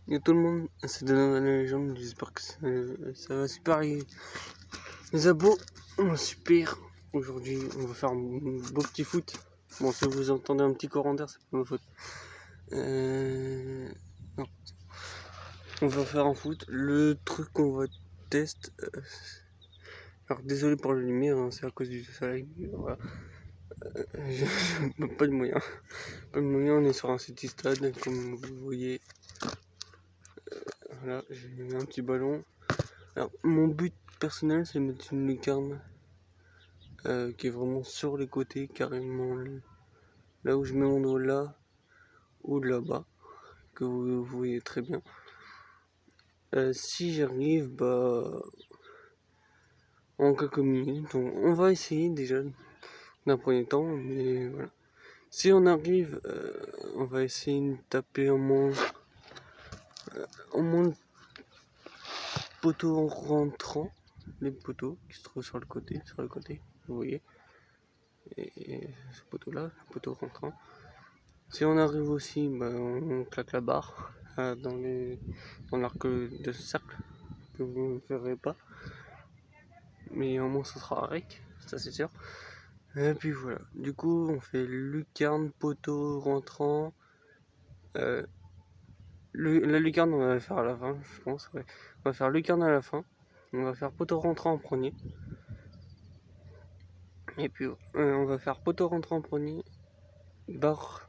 Yo tout le monde, c'est Donovan la légende, j'espère que ça va super les abos, super. Aujourd'hui on va faire un beau petit foot. Bon, si vous entendez un petit courant d'air, c'est pas ma faute. Non. On va faire un foot. Le truc qu'on va tester, alors désolé pour la lumière, hein, c'est à cause du soleil, voilà. Pas de moyens. Pas de moyens, on est sur un city stade, comme vous voyez. Voilà, j'ai mis un petit ballon. Alors, mon but personnel, c'est de mettre une lucarne qui est vraiment sur les côtés, carrément là où je mets mon doigt là ou là-bas, que vous voyez très bien. Si j'arrive, en quelques minutes, on va essayer déjà d'un premier temps, mais voilà. Si on arrive, on va essayer de taper au moins poteau rentrant, les poteaux qui se trouvent sur le côté, vous voyez, et ce poteau là, le poteau rentrant. Si on arrive aussi, on claque la barre dans l'arc de cercle que vous ne verrez pas, mais au moins ce sera rec, ça c'est sûr. Et puis voilà, du coup on fait lucarne, poteau rentrant. La lucarne on va la faire à la fin, je pense. Ouais. On va faire lucarne à la fin. On va faire poteau rentrant en premier. Et puis on va faire poteau rentrant en premier, barre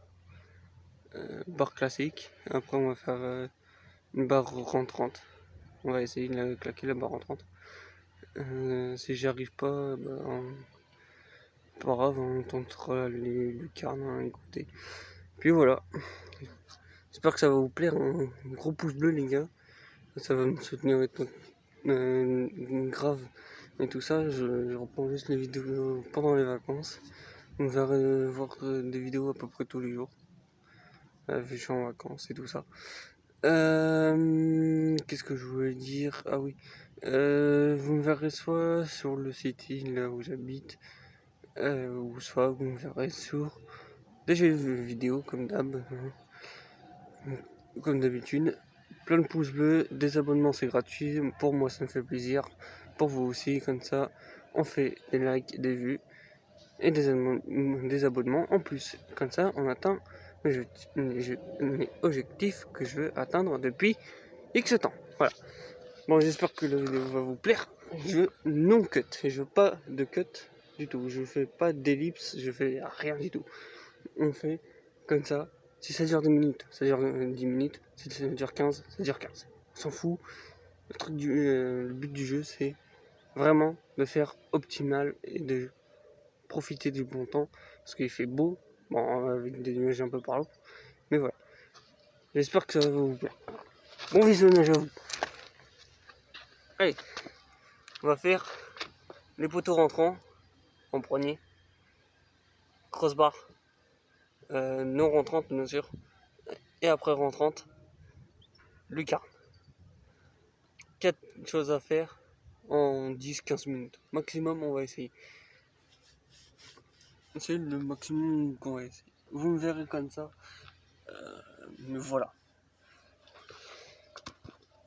classique. Après on va faire une barre rentrante. On va essayer de claquer la barre rentrante. Si j'y arrive pas, pas grave, on tentera les lucarnes à un côté. Puis voilà. J'espère que ça va vous plaire. Un gros pouce bleu les gars. Ça va me soutenir grave. Et tout ça, je reprends juste les vidéos pendant les vacances. On va voir des vidéos à peu près tous les jours. Vu que je suis en vacances et tout ça. Qu'est-ce que je voulais dire? Ah oui. Vous me verrez soit sur le site là où j'habite, ou soit vous me verrez sur des vidéos comme d'habitude. Plein de pouces bleus, des abonnements c'est gratuit, pour moi ça me fait plaisir, pour vous aussi, comme ça on fait des likes, des vues et des abonnements en plus, comme ça on atteint mes objectifs que je veux atteindre depuis X temps. Voilà. Bon, j'espère que la vidéo va vous plaire. Je veux non cut, je veux pas de cut du tout, je fais pas d'ellipse, je fais rien du tout. On fait comme ça. Si ça dure 10 minutes, ça dure 10 minutes. Si ça dure 15, ça dure 15. On s'en fout. Le but du jeu, c'est vraiment de faire optimal et de profiter du bon temps. Parce qu'il fait beau, bon, avec des nuages un peu partout. Mais voilà. J'espère que ça va vous plaire. Bon visionnage à vous. Allez, on va faire les poteaux rentrants en premier. Crossbar. Non rentrante, bien sûr. Et après rentrante, lucarne. 4 choses à faire en 10-15 minutes. Maximum, on va essayer. C'est le maximum qu'on va essayer. Vous me verrez comme ça. Mais voilà.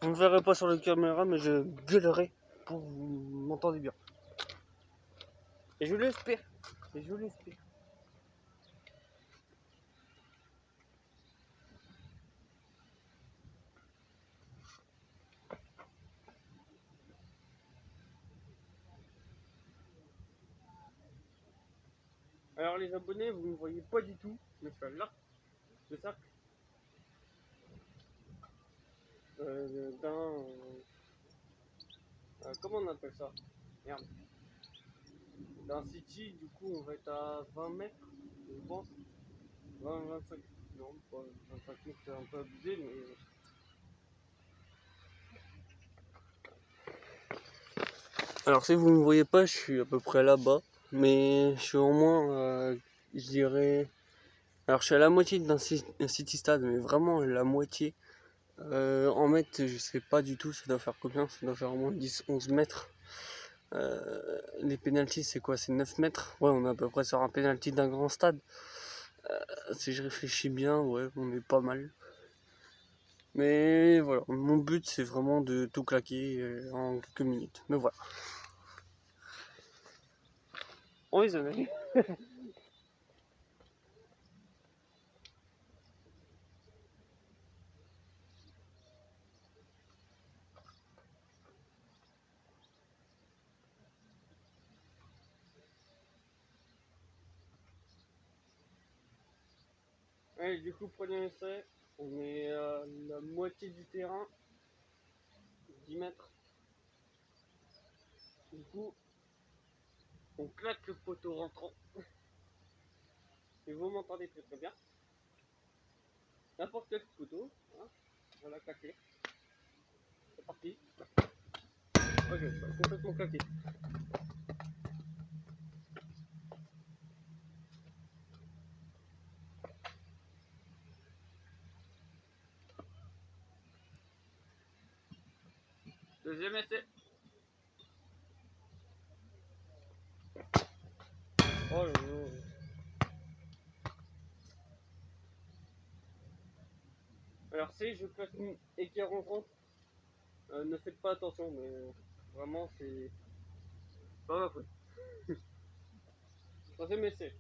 Vous ne me verrez pas sur la caméra, mais je gueulerai pour que vous m'entendez bien. Et je l'espère. Et je l'espère. Alors les abonnés, vous ne me voyez pas du tout, mais je suis là, le cercle, comment on appelle ça? Merde. D'un city, du coup on va être à 20 mètres, je pense. 20-25, non, pas 25 mètres, c'est un peu abusé, mais... Alors si vous ne me voyez pas, je suis à peu près là-bas, mais je suis au moins, je dirais... Alors je suis à la moitié d'un city stade, mais vraiment la moitié. En mètres, je sais pas du tout, ça doit faire combien? Ça doit faire au moins 10-11 mètres. Les pénaltys, c'est quoi? C'est 9 mètres? Ouais, on est à peu près sur un pénalty d'un grand stade. Si je réfléchis bien, ouais, on est pas mal. Mais voilà, mon but c'est vraiment de tout claquer en quelques minutes. Mais voilà. On les amis. Allez, du coup, prenez un essai. On est à la moitié du terrain, 10 mètres. Du coup, on claque le poteau rentrant. Et vous m'entendez très très bien. N'importe quel poteau, hein, on va la claquer. C'est parti. Ok, complètement claqué. Deuxième essai. Oh là là. Alors si je claque et qu'il rentre, ne faites pas attention, mais vraiment c'est pas ma faute. Troisième essai.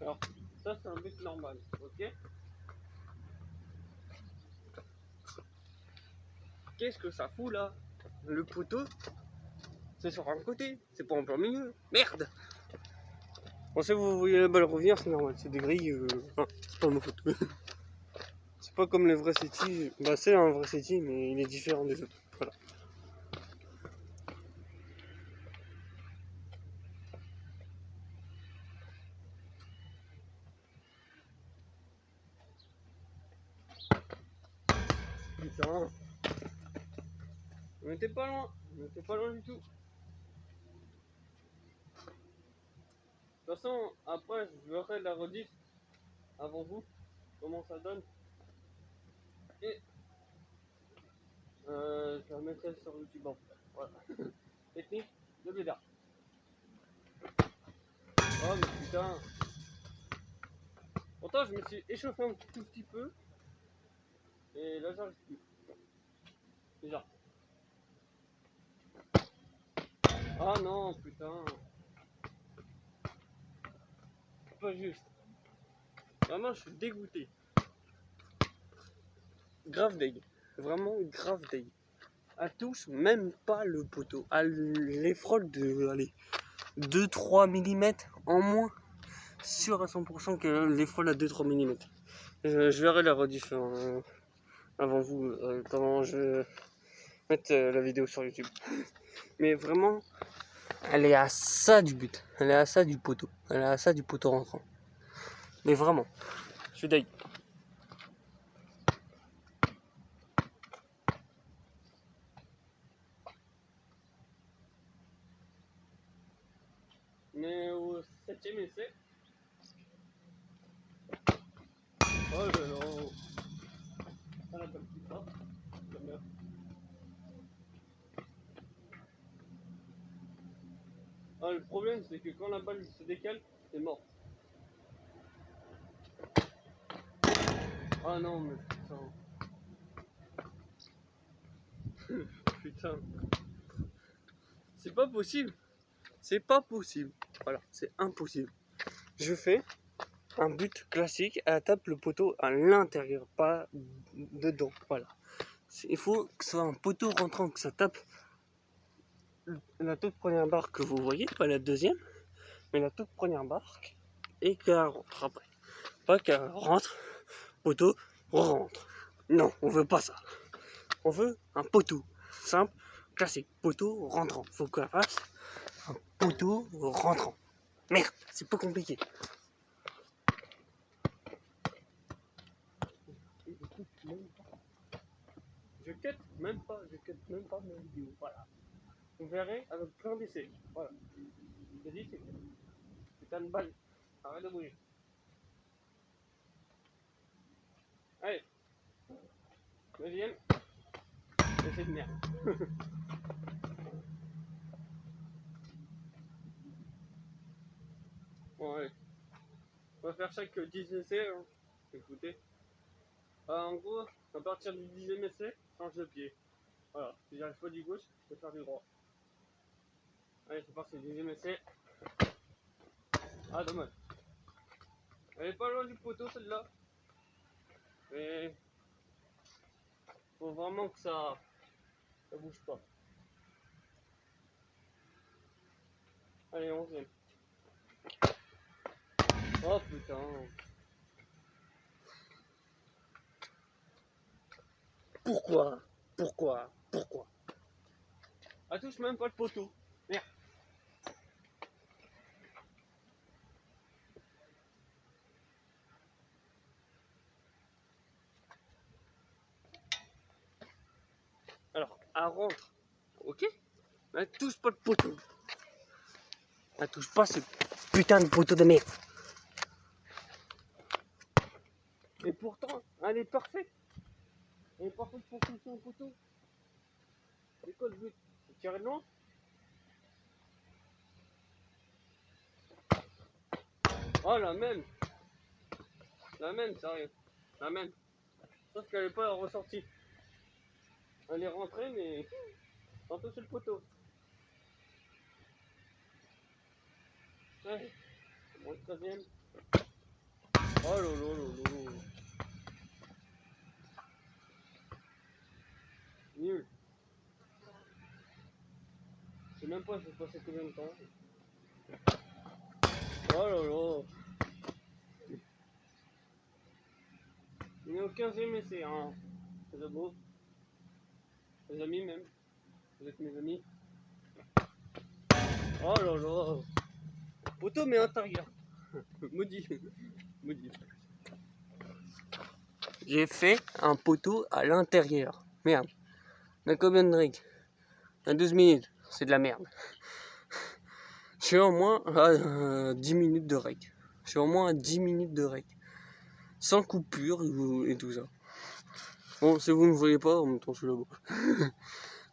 Alors ça c'est un but normal, ok. Qu'est-ce que ça fout là? Le poteau, c'est sur un côté, c'est pas en plein milieu. Merde! Bon, si vous voyez la balle revenir, c'est normal, c'est des grilles, c'est pas ma faute. C'est pas comme les vrais CETI, bah c'est un vrai CETI, mais il est différent des autres. Voilà. Putain, on était pas loin, on était pas loin du tout. De toute façon, après, je verrai la rediff avant vous, comment ça donne. Et je la mettrai sur YouTube en fait. Voilà. Technique de Bédard. Oh mais putain. Pourtant, je me suis échauffé un tout petit peu. Et là, j'arrive plus. Déjà. Ah non, putain. Pas juste. Vraiment, je suis dégoûté. Grave deg. Vraiment grave deg. Elle touche même pas le poteau. Elle frôle de, allez, 2-3 mm en moins. Sûr à 100% que les frôle à 2-3 mm. Je verrai la rediff avant vous, quand je vais mettre la vidéo sur YouTube. Mais vraiment, elle est à ça du but. Elle est à ça du poteau. Elle est à ça du poteau rentrant. Mais vraiment, je suis deg. Mais au 7ème essai. Oh là là. Ça la comme ça. Ah, le problème, c'est que quand la balle se décale, c'est mort. Ah non, mais putain. Putain. C'est pas possible. C'est pas possible. Voilà, c'est impossible. Je fais un but classique, elle tape le poteau à l'intérieur, pas dedans. Voilà. Il faut que ce soit un poteau rentrant, que ça tape la toute première barre que vous voyez, pas la deuxième, mais la toute première barre, et qu'elle rentre après. Pas qu'elle rentre, poteau, rentre. Non, on veut pas ça. On veut un poteau simple, classique, poteau rentrant. Faut qu'elle fasse un poteau rentrant. Merde, c'est pas compliqué. Je cut même pas ma vidéo. Voilà. Vous verrez avec plein d'essais. Voilà. Je te dis, c'est putain de balle. Arrête de bouger. Allez, deuxième. Essai de merde. Bon, allez. On va faire chaque 10 essais. Hein. Écoutez. En gros, à partir du 10e essai, change de pied. Voilà. Si j'arrive pas du gauche, je vais faire du droit. Allez, c'est parti, 10e essai. Ah, dommage. Elle est pas loin du poteau celle-là. Mais faut vraiment que ça bouge pas. Allez, 11e. Oh putain. Pourquoi? Elle touche même pas le poteau. Merde. Alors, elle rentre. Ok? Mais elle touche pas le poteau. Elle touche pas ce putain de poteau de merde. Et pourtant, elle est parfaite. Elle est parfaite pour toucher un poteau. C'est quoi le but? C'est tirer de loin? Oh, la même, sérieux. La même. Sauf qu'elle est pas ressortie. Elle est rentrée, mais sans toucher le poteau. Ouais. Mon 13e. Oh là là là là. Nul. Je sais même pas j'ai passé combien de temps. Oh là là. On est au 15e essai, hein. C'est beau. Les amis même. Vous êtes mes amis. Oh là là. Poteau mais intérieur. Maudit. Maudit. J'ai fait un poteau à l'intérieur. Merde. On a combien de règles? On a 12 minutes. C'est de la merde. Je suis au moins à 10 minutes de règles. Je suis au moins à 10 minutes de règles. Sans coupure et tout ça. Bon, si vous ne voyez pas, en même temps je suis là-bas.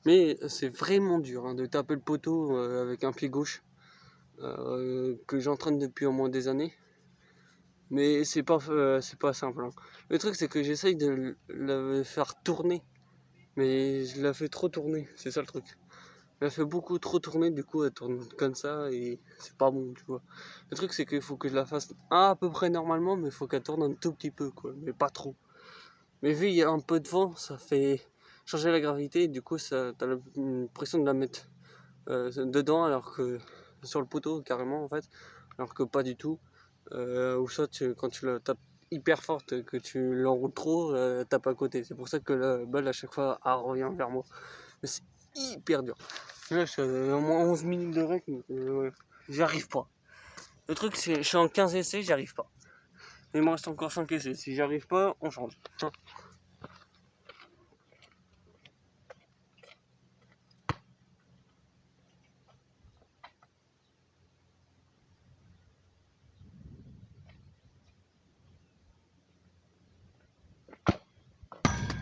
Mais c'est vraiment dur hein, de taper le poteau avec un pied gauche. Que j'entraîne depuis au moins des années. Mais c'est pas simple. Hein. Le truc c'est que j'essaye de la faire tourner. Mais je la fais trop tourner, c'est ça le truc. Je la fais beaucoup trop tourner, du coup elle tourne comme ça et c'est pas bon, tu vois. Le truc c'est qu'il faut que je la fasse à peu près normalement, mais il faut qu'elle tourne un tout petit peu, quoi, mais pas trop. Mais vu qu'il y a un peu de vent, ça fait changer la gravité, et du coup t'as l'impression de la mettre dedans, alors que sur le poteau carrément en fait, alors que pas du tout. Ou soit quand tu la tapes hyper forte, que tu l'enroules trop, tape à côté. C'est pour ça que la balle à chaque fois elle revient vers moi. Mais c'est hyper dur. Là je suis à au moins 11 minutes de rythme, ouais. J'y arrive pas. Le truc c'est je suis en 15 essais, j'y arrive pas. Il me reste encore 5 essais. Si j'y arrive pas, on change.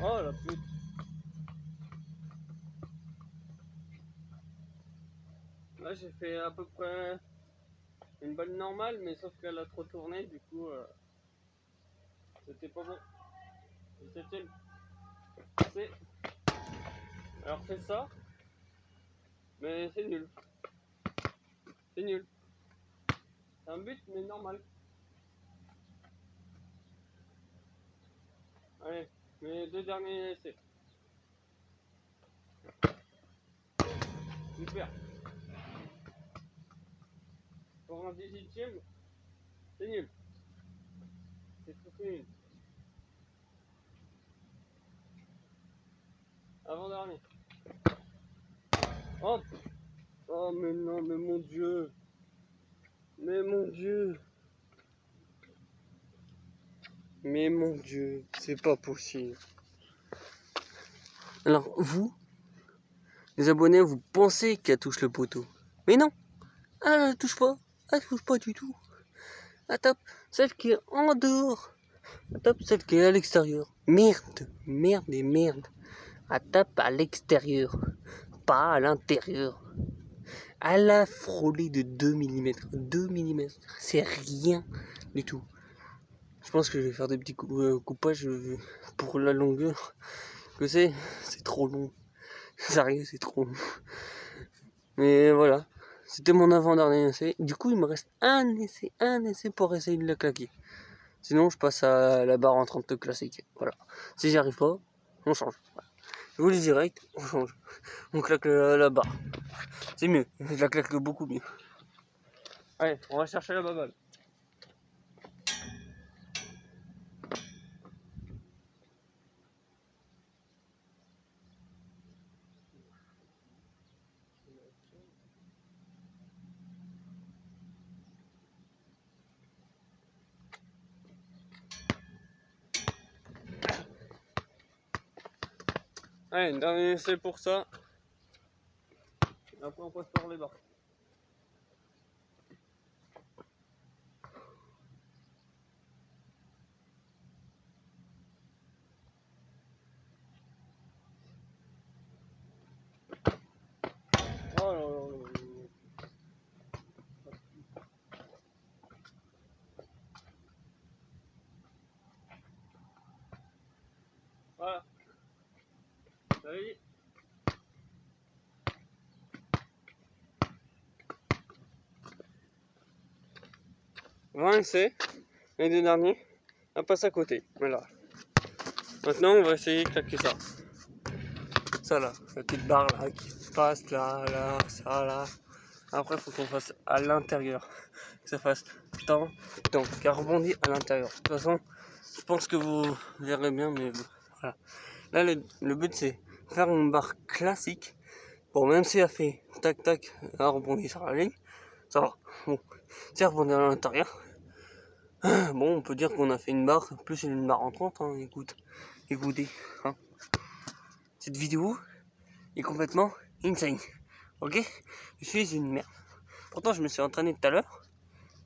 Oh la pute. Là j'ai fait à peu près une balle normale, mais sauf qu'elle a trop tourné, du coup c'était pas bon. 17ème. C'est. Alors c'est ça, mais c'est nul. C'est nul. C'est un but, mais normal. Allez, mes 2 derniers essais. Super. Pour un 18ème, c'est nul. C'est tout nul. Avant-dernier. Oh, oh, mais non, mais mon Dieu. Mais mon Dieu. Mais mon Dieu, c'est pas possible. Alors, vous, les abonnés, vous pensez qu'elle touche le poteau. Mais non, elle ne touche pas. Elle touche pas du tout. Elle tape celle qui est en dehors. Elle tape celle qui est à l'extérieur. Merde, merde et merde. Elle tape à l'extérieur, pas à l'intérieur. Elle a frôlé de 2 mm. 2 mm, c'est rien du tout. Je pense que je vais faire des petits coupages pour la longueur que c'est trop long. Sérieux, c'est trop long. Mais voilà, c'était mon avant-dernier essai. Du coup, il me reste un essai pour essayer de la claquer. Sinon, je passe à la barre en 30 classique. Voilà. Si j'y arrive pas, on change. Voilà. Je vous le dis direct, on change. On claque la barre. C'est mieux, je la claque beaucoup mieux. Allez, on va chercher la baballe. Allez, dernier essai pour ça. Après, on passe par les barres. Oh là là là là. Voilà, ça y est. 20 essais, les deux derniers, on passe à côté. Voilà. Maintenant, on va essayer de claquer ça. Ça là, la petite barre là qui passe là, là, ça là. Après, il faut qu'on fasse à l'intérieur. Que ça fasse tant, qui rebondit à l'intérieur. De toute façon, je pense que vous verrez bien, mais voilà. Là, le but c'est faire une barre classique. Bon, même si elle fait tac tac, elle rebondit sur la ligne, ça va. Bon, si elle rebondit à l'intérieur, bon, on peut dire qu'on a fait une barre, plus une barre en 30, hein, écoutez, hein. Cette vidéo est complètement insane, ok? Je suis une merde. Pourtant, je me suis entraîné tout à l'heure.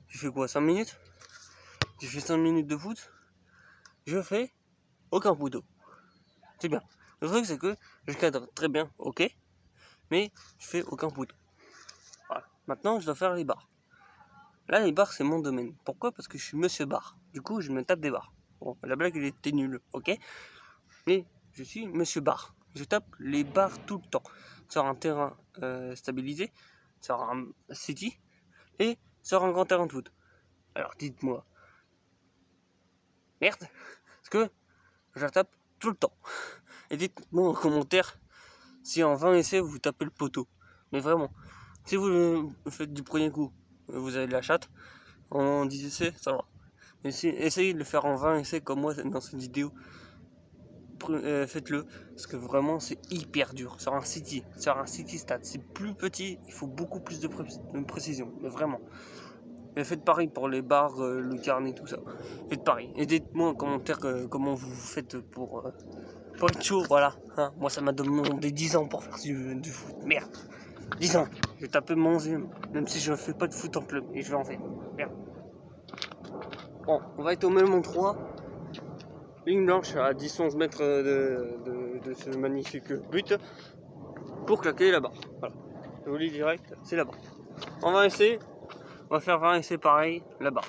J'ai fait quoi, 5 minutes? J'ai fait 5 minutes de foot. Je fais aucun poteau. C'est bien. Le truc, c'est que je cadre très bien, ok? Mais je fais aucun poteau. Voilà. Maintenant, je dois faire les barres. Là, les barres, c'est mon domaine. Pourquoi? Parce que je suis monsieur barre. Du coup, je me tape des barres. Bon, la blague, elle était nulle, ok? Mais je suis monsieur barre. Je tape les barres tout le temps. Sur un terrain stabilisé, sur un city et sur un grand terrain de foot. Alors, dites-moi, merde, parce que je la tape tout le temps. Et dites-moi en commentaire si en 20 essais vous tapez le poteau. Mais vraiment, si vous le faites du premier coup, vous avez de la chatte, en 10 essais, ça va. Mais si, essayez de le faire en 20 essais comme moi dans cette vidéo. Faites-le, parce que vraiment c'est hyper dur. Sur un city stade, c'est plus petit, il faut beaucoup plus de précision, mais vraiment. Mais faites pareil pour les barres, le carnet, tout ça. Faites pareil. Et dites-moi en commentaire comment vous faites pour être chaud, voilà. Hein, moi ça m'a demandé 10 ans pour faire du foot. Merde. 10 ans. Je vais taper mon zoom, même si je ne fais pas de foot en club. Et je vais en faire. Merde. Bon, on va être au même endroit. Ligne blanche à 10-11 mètres de ce magnifique but. Pour claquer la barre. Voilà. Je vous le dis direct, c'est la barre. On va essayer. On va faire 20 essais pareil, la barre.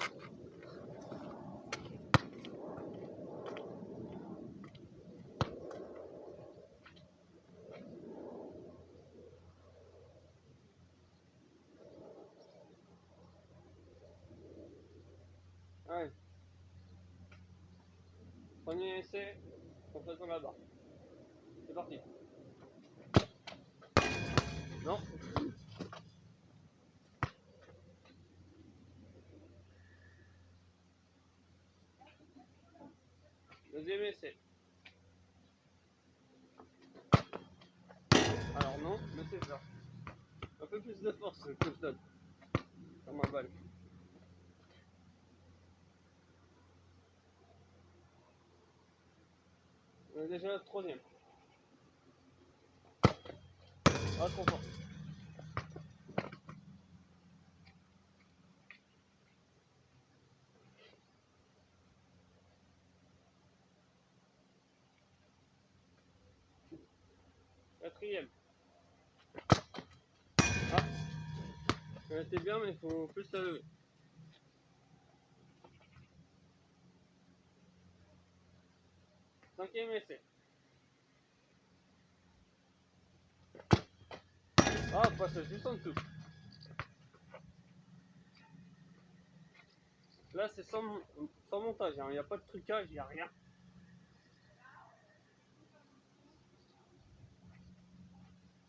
Allez. Premier essai en faisant la barre. C'est parti. Non. Deuxième essai. Alors non, mais c'est ça. Un peu plus de force que je donne. Dans ma balle. On est déjà troisième. Ah, trop fort. Quatrième. Ah, elle était bien, mais il faut plus la lever. 5e essai. Ah, on passe juste en dessous. Là, c'est sans montage, il n'y a pas de trucage, il n'y a rien.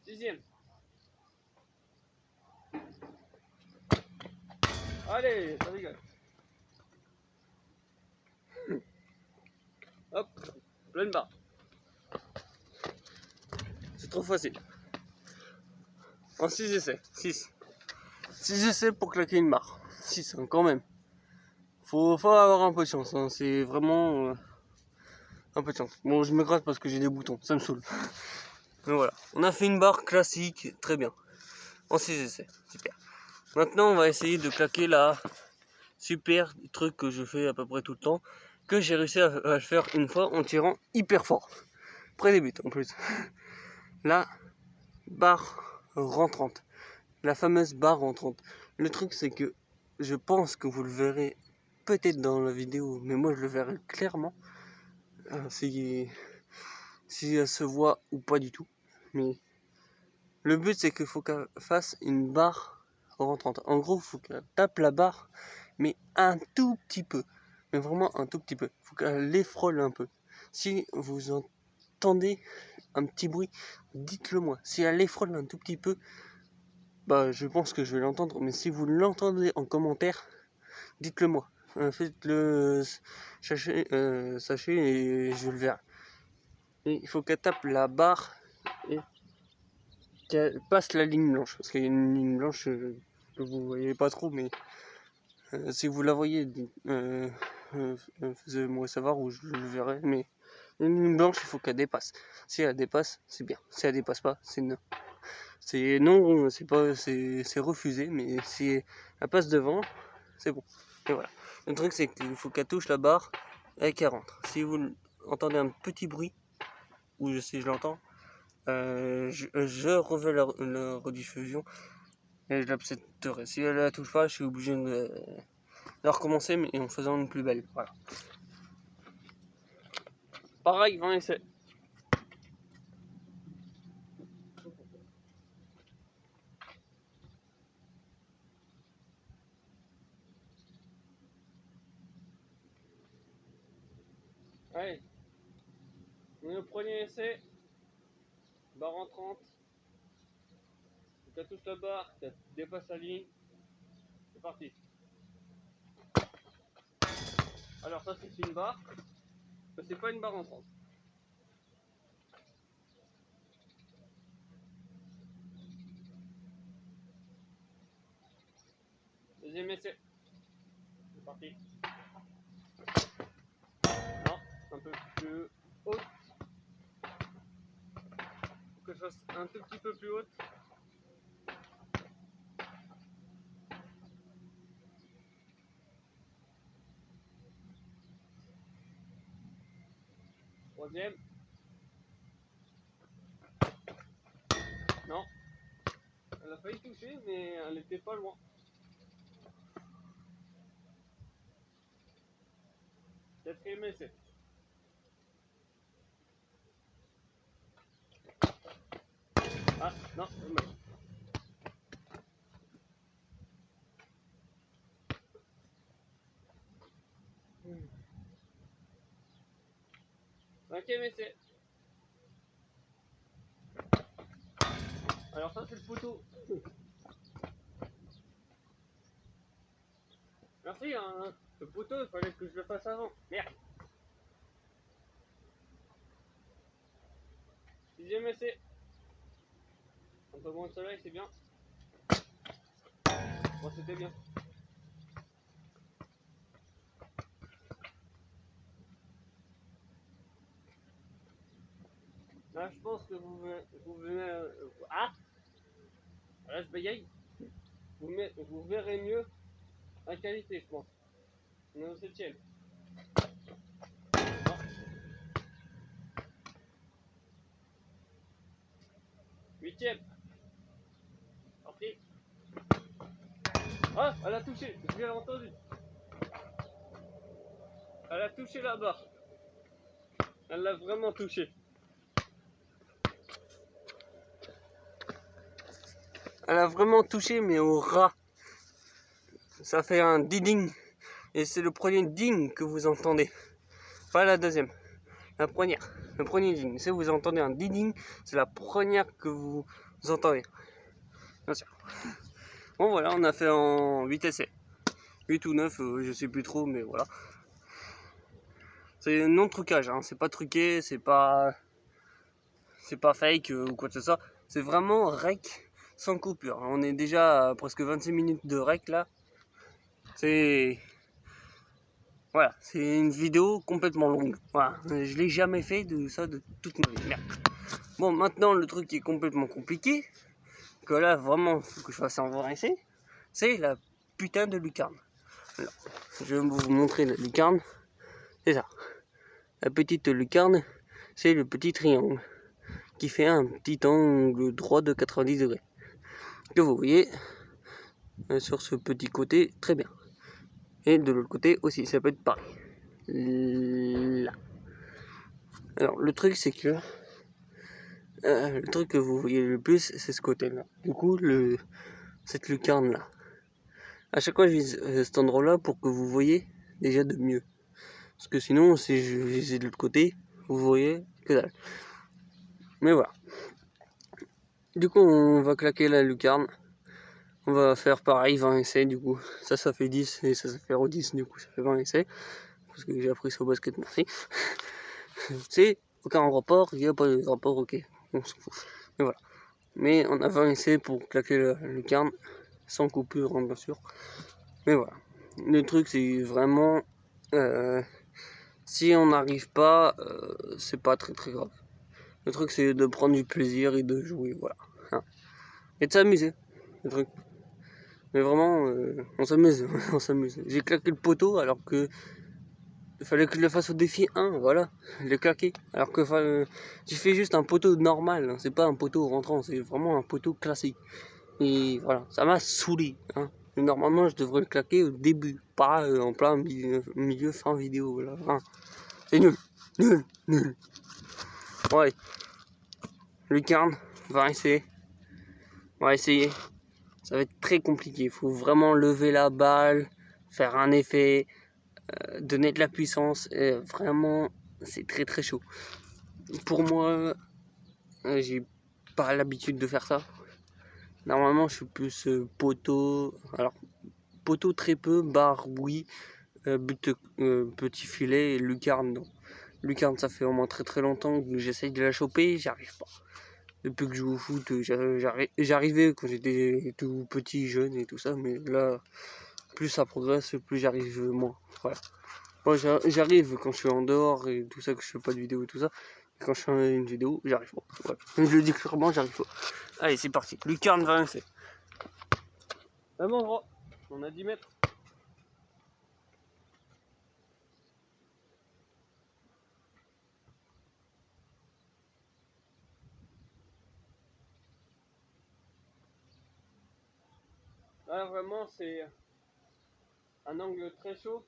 Sixième. Allez, ça rigole. Hop, pleine barre. C'est trop facile. En 6 essais. 6. 6 essais pour claquer une barre. 6, hein, quand même. Faut avoir un peu de chance. Hein. C'est vraiment un peu de chance. Bon, je me gratte parce que j'ai des boutons. Ça me saoule. Mais voilà. On a fait une barre classique. Très bien. En 6 essais. Super. Maintenant, on va essayer de claquer la super truc que je fais à peu près tout le temps. Que j'ai réussi à le faire une fois en tirant hyper fort. Près des buts en plus. La barre rentrante. La fameuse barre rentrante. Le truc, c'est que je pense que vous le verrez peut-être dans la vidéo, mais moi je le verrai clairement. Si elle se voit ou pas du tout. Mais le but, c'est qu'il faut qu'elle fasse une barre rentrante. En gros, il faut qu'elle tape la barre, mais un tout petit peu. Mais vraiment un tout petit peu. Il faut qu'elle l'effrôle un peu. Si vous entendez un petit bruit, dites-le moi. Si elle l'effrôle un tout petit peu, bah je pense que je vais l'entendre. Mais si vous l'entendez en commentaire, dites-le moi. Faites-le sachez et je le verrai. Et il faut qu'elle tape la barre et qu'elle passe la ligne blanche. Parce qu'il y a une ligne blanche que vous ne voyez pas trop, mais si vous la voyez, faites-moi savoir ou je le verrai. Mais une ligne blanche, il faut qu'elle dépasse. Si elle dépasse, c'est bien. Si elle dépasse pas, c'est non. C'est non, c'est refusé, mais si elle passe devant, c'est bon. Et voilà. Le truc, c'est qu'il faut qu'elle touche la barre et qu'elle rentre. Si vous entendez un petit bruit, ou si je l'entends, je refais la rediffusion et je l'accepterai. Si elle la touche pas, je suis obligé de recommencer, mais en faisant une plus belle. Voilà. Pareil, 20 essais. Allez, le premier essai, barre rentrante. Qu'elle touche la barre, qu'elle dépasse la ligne. C'est parti. Alors ça, c'est une barre, mais c'est pas une barre rentrante. Deuxième essai. C'est parti. Non, un peu plus haute. Faut que je fasse un tout petit peu plus haute. Troisième. Non. Elle a failli toucher, mais elle était pas loin. Quatrième essai. Ah, non, dommage. Cinquième essai. Alors ça, c'est le poteau. Merci, hein. Le poteau, il fallait que je le fasse avant. Merde. Sixième essai. Un peu moins de soleil, c'est bien. Bon, c'était bien. Là, je pense que vous venez... Ah, là, je bégaye. Vous verrez mieux la qualité, je pense. On est au septième. Non. Huitième. Parti. Ah, elle a touché. Je l'ai entendu. Elle a touché la barre. Elle l'a vraiment touché. Elle a vraiment touché, mais au ras. Ça fait un ding. Et c'est le premier ding que vous entendez. Pas la deuxième. La première. Le premier ding. Si vous entendez un ding, c'est la première que vous entendez. Bien sûr. Bon voilà, on a fait en 8 essais. 8 ou 9, je sais plus trop, mais voilà. C'est non trucage, hein. C'est pas truqué, c'est pas fake ou quoi que ce soit. C'est vraiment rec sans coupure. On est déjà à presque 26 minutes de rec là. C'est voilà, c'est une vidéo complètement longue. Voilà, je l'ai jamais fait de ça de toute ma vie. Merde. Bon, maintenant le truc qui est complètement compliqué, que là vraiment faut que je fasse un vrai essai, c'est la putain de lucarne. Alors, je vais vous montrer la lucarne. C'est ça. La petite lucarne, c'est le petit triangle qui fait un petit angle droit de 90 degrés. Que vous voyez sur ce petit côté, très bien. Et de l'autre côté aussi, ça peut être pareil. Là. Alors le truc c'est que le truc que vous voyez le plus, c'est ce côté-là. Du coup, cette lucarne-là. À chaque fois, je vise cet endroit-là pour que vous voyez déjà de mieux. Parce que sinon, si je visais de l'autre côté, vous voyez que dalle. Mais voilà. Du coup, on va claquer la lucarne. On va faire pareil, 20 essais du coup. Ça fait 10 et ça fait 10 du coup, ça fait 20 essais. Parce que j'ai appris ça au basket, merci. C'est aucun rapport, il n'y a pas de rapport, ok. On s'en fout. Mais voilà. Mais on a 20 essais pour claquer la lucarne. Sans coupure, hein, bien sûr. Mais voilà. Le truc, c'est vraiment... si on n'arrive pas, c'est pas très très grave. Le truc, c'est de prendre du plaisir et de jouer, voilà. Hein. Et de s'amuser, le truc. Mais vraiment, on s'amuse, on s'amuse. J'ai claqué le poteau alors que il fallait que je le fasse au défi 1, voilà. Je l'ai claqué. Alors que j'ai fait juste un poteau normal, hein. C'est pas un poteau rentrant, c'est vraiment un poteau classique. Et voilà, ça m'a saoulé. Hein. Normalement, je devrais le claquer au début, pas en plein milieu fin vidéo. Voilà. Hein. C'est nul, nul, nul. Ouais, lucarne, va essayer. On va essayer. Ça va être très compliqué. Il faut vraiment lever la balle, faire un effet, donner de la puissance. Et vraiment, c'est très très chaud. Pour moi, j'ai pas l'habitude de faire ça. Normalement, je suis plus poteau. Alors, poteau très peu, barre oui, but petit filet et lucarne non. Lucarne, ça fait au moins très très longtemps que j'essaye de la choper, j'y arrive pas. Depuis que je joue au foot, j'arrivais quand j'étais tout petit, jeune et tout ça, mais là, plus ça progresse, plus j'arrive moins. Voilà. Moi, j'arrive quand je suis en dehors et tout ça, que je fais pas de vidéo et tout ça. Et quand je fais une vidéo, j'arrive pas. Voilà. Je le dis clairement, j'arrive pas. Allez, c'est parti. Lucarne va lancer. Même endroit. On a 10 mètres. Là, vraiment, c'est un angle très chaud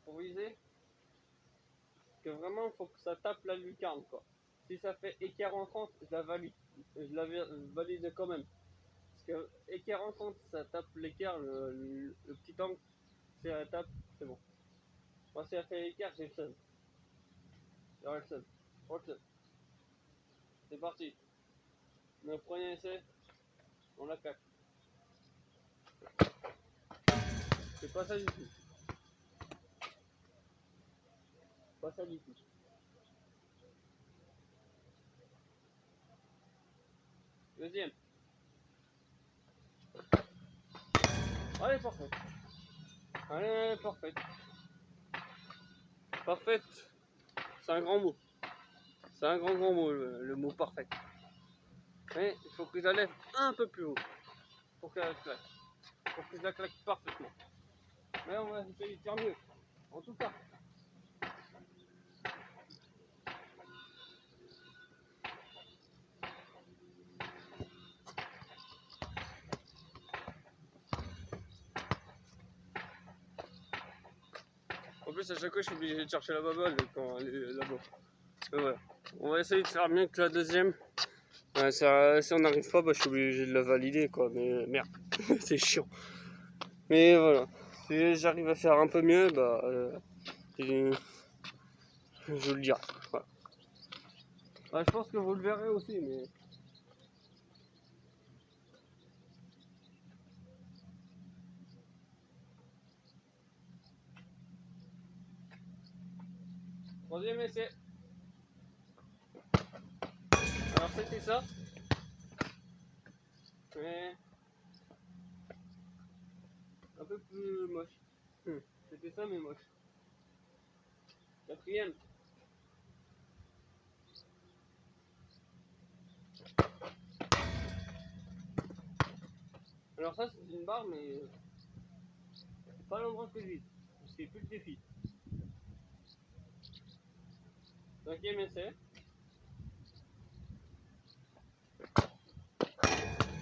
pour viser. Que vraiment, il faut que ça tape la lucarne, quoi. Si ça fait écart en 30, je la valide. Je la valide quand même. Parce que écart en 30, ça tape l'écart, le petit angle. Si elle tape, c'est bon. Moi, si elle fait l'écart, j'ai le seul. J'aurai le seul. C'est parti. Le premier essai, on la claque. C'est pas ça du tout. Pas ça du tout. Deuxième. Allez, parfait. Allez, parfait. Parfaite, c'est un grand mot. C'est un grand mot, le mot parfait. Mais il faut que je la lève un peu plus haut pour qu'elle claque. Pour que je la claque parfaitement. Mais on va essayer de faire mieux. En tout cas. Donc plus, à chaque fois, je suis obligé de chercher la baballe quand elle est là-bas. Mais voilà. On va essayer de faire mieux que la deuxième. Ouais, si on n'arrive pas, bah, je suis obligé de la valider, quoi. Mais merde, c'est chiant. Mais voilà. Si j'arrive à faire un peu mieux, bah, je vous le dirai. Voilà. Ah, je pense que vous le verrez aussi, mais. Troisième essai. Alors c'était ça. Mais un peu plus moche. C'était ça mais moche. Quatrième. Alors ça c'est une barre mais c'est pas l'endroit que je vise. C'est plus le défi. Cinquième essai.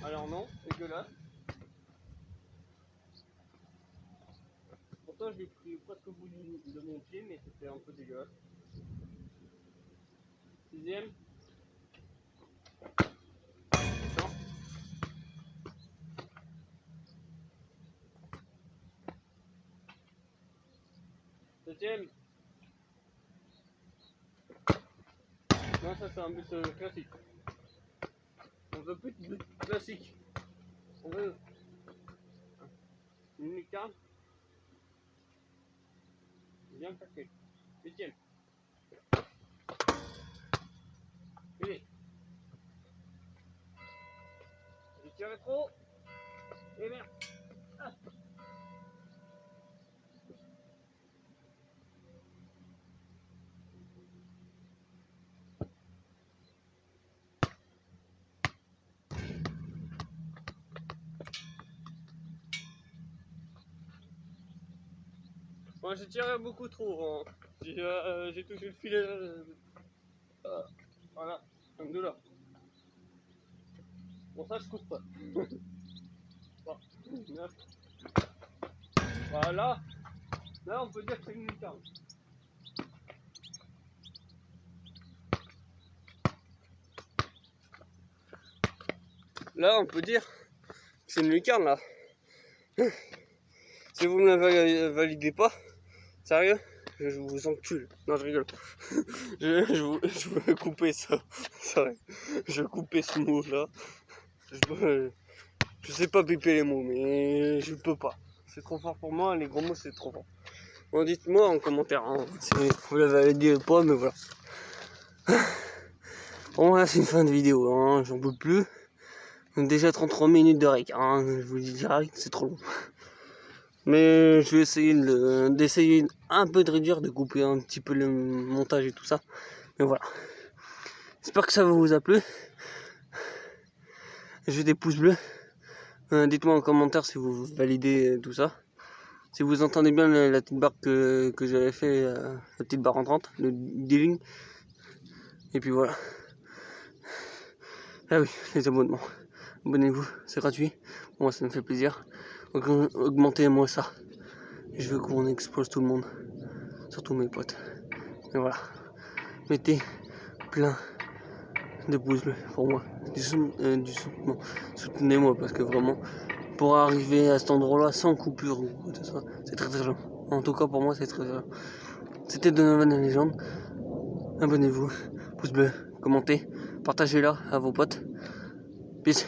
Alors non, dégueulasse. Pourtant je l'ai pris presque au bout de mon pied mais c'était un peu dégueulasse. Sixième. Non. Septième. Non ça c'est un but classique. On veut plus de but classique. On veut une lucarne bien claquée. Huitième. Fini. J'ai tiré trop. Et merde. Ah. Moi j'ai tiré beaucoup trop. Hein. J'ai touché le filet. Voilà, comme de là. Bon ça je coupe pas. Bon, 9. Voilà. Là on peut dire que c'est une lucarne. Là on peut dire que c'est une lucarne là. Si vous ne la validez pas, sérieux, je vous encule. Non je rigole. je veux couper ça. Sérieux. Je veux couper ce mot là. Je sais pas piper les mots mais je peux pas. C'est trop fort pour moi, les gros mots c'est trop fort. Bon dites-moi en commentaire hein, si vous la validez ou pas, mais voilà. Bon voilà c'est une fin de vidéo, hein, j'en peux plus. Déjà 33 minutes de rec, hein, je vous le dis direct, c'est trop long. Mais je vais essayer d'essayer un peu de réduire, de couper un petit peu le montage et tout ça. Mais voilà. J'espère que ça vous a plu. J'ai des pouces bleus. Dites-moi en commentaire si vous validez tout ça. Si vous entendez bien la petite barre que j'avais fait, la petite barre entrante, le dealing. Et puis voilà. Ah oui, les abonnements. Abonnez-vous, c'est gratuit. Moi ça me fait plaisir. Augmentez-moi ça. Je veux qu'on explose tout le monde. Surtout mes potes. Et voilà. Mettez plein de pouces bleus pour moi. Soutenez-moi parce que vraiment, pour arriver à cet endroit-là sans coupure, c'est très très long. En tout cas pour moi c'est très long. C'était Donovan la légende. Abonnez-vous, pouce bleu, commentez, partagez-la à vos potes. Peace.